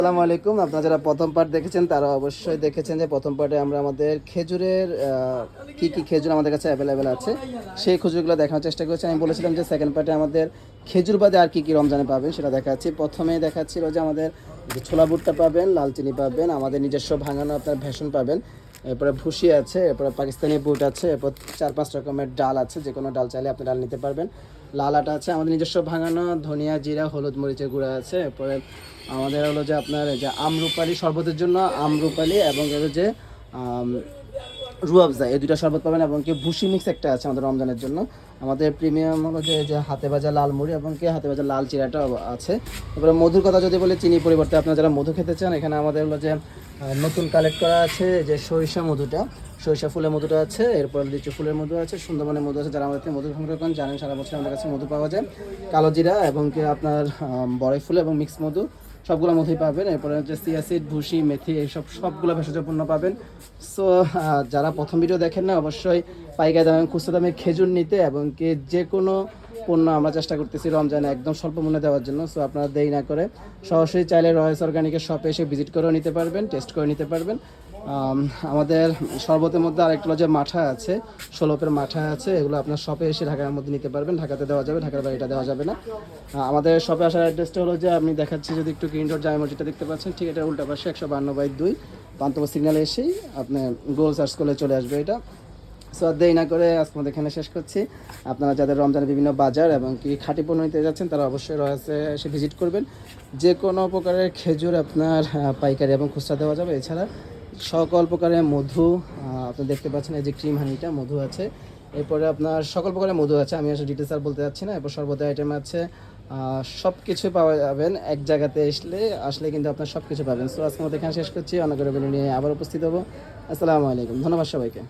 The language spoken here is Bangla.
আসসালামু আলাইকুম। আপনারা যারা প্রথম পার্ট দেখেছেন তারা অবশ্যই দেখেছেন যে প্রথম পার্টে আমরা আমাদের খেজুরের কি কি খেজুর আমাদের কাছে অ্যাভেলেবেল আছে সেই খেজুরগুলো দেখানোর চেষ্টা করেছি। আমি বলেছিলাম যে সেকেন্ড পার্টে আমাদের খেজুর বাদে আর কি কি রমজানে পাবেন সেটা দেখাচ্ছি। প্রথমে দেখাচ্ছিল যে আমাদের যে ছোলা বুটটা পাবেন, লাল চিনি পাবেন, আমাদের নিজস্ব ভাঙানো আপনার ভেষণ পাবেন, এরপরে ভুসি আছে, এরপরে পাকিস্তানি বুট আছে, এরপর 4-5 রকমের ডাল আছে, যে কোনো ডাল চাইলে আপনি ডাল নিতে পারবেন। লাল আটা আছে, আমাদের নিজস্ব ভাঙানো ধনিয়া, জিরা, হলুদ, মরিচের গুঁড়া আছে। এরপরে আমাদের হলো যে আপনার যে আমরুপালি শরবতের জন্য আমরুপালি এবং এর যে রুয়াবজা, এই দুইটা শরবত পাবেন। এবং কি ভুসি মিক্স একটা আছে আমাদের রমজানের জন্য। আমাদের প্রিমিয়াম হলো যে যে হাতে ভাজা লাল মুড়ি এবং কি হাতে ভাজা লাল চিরাটা আছে। এবারে মধুর কথা যদি বলি, চিনি পরিবর্তে আপনারা যারা মধু খেতে চান, এখানে আমাদের হলো যে নতুন কালেক্ট করা আছে যে সরিষা মধুটা, সরিষা ফুলের মধুটা আছে, এরপর লিচু ফুলের মধু আছে, সুন্দরবনের মধু আছে। যারা আমাদের থেকে মধু সংগ্রহ করেন জানেন সারা বছর আমাদের কাছে মধু পাওয়া যায়। কালো জিরা এবং কি আপনার বড়ই ফুল এবং মিক্স মধু, সবগুলো মধুই পাবেন। এরপরে হচ্ছে সিয়াসিড, ভুসি, মেথি, এইসব সবগুলো ভেষজ পণ্য পাবেন। সো যারা প্রথম ভিডিও দেখেন না, অবশ্যই পাইকারি দামে খুচরা দামে খেজুর নিতে এবং কি যে কোনো পণ্য আমরা চেষ্টা করতেছি রমজানে একদম স্বল্প মূল্যে দেওয়ার জন্য। সো আপনারা দেরি না করে সরাসরি চাইলে রয়েস অর্গানিকের শপে এসে ভিজিট করেও নিতে পারবেন, টেস্ট করে নিতে পারবেন। আমাদের শরবতের মধ্যে আরেকটা হলো যে মাঠা আছে, 16 মাঠা আছে, এগুলো আপনার শপে এসে ঢাকার মধ্যে নিতে পারবেন। ঢাকাতে দেওয়া যাবে, ঢাকার বাইরে এটা দেওয়া যাবে না। আমাদের শপে আসার অ্যাড্রেসটা হলো যে আমি দেখাচ্ছি, যদি একটু গ্রিন রোড জামে মসজিদটা দেখতে পাচ্ছেন, ঠিক এটা উল্টা পাশে 152 পান্তব সিগন্যালে এসেই আপনি গুগল সার্চ করলে চলে আসবে এটা। সো আর দেরি না করে আজকে আমাদের এখানে শেষ করছি। আপনারা যাদের রমজানের বিভিন্ন বাজার এবং কি খাঁটি পণ্য নিতে যাচ্ছেন তারা অবশ্যই রয়েছে এসে ভিজিট করবেন। যে কোনো প্রকারের খেজুর আপনার পাইকারি এবং খুচরা দেওয়া যাবে। এছাড়া সকল প্রকারের মধু আপনি দেখতে পাচ্ছেন, এই যে ক্রিম হানিটা মধু আছে। এরপরে আপনার সকল প্রকারের মধু আছে, আমি আসলে ডিটেলস আর বলতে যাচ্ছি না। এরপর শরবতের আইটেম আছে, সব কিছু পাওয়া যাবেন এক জায়গাতে আসলে কিন্তু আপনার সব কিছু পাবেন। সো আজকে আমাদের এখানে শেষ করছি, অন্য করে নিয়ে আবার উপস্থিত হবো। আসসালামু আলাইকুম, ধন্যবাদ সবাইকে।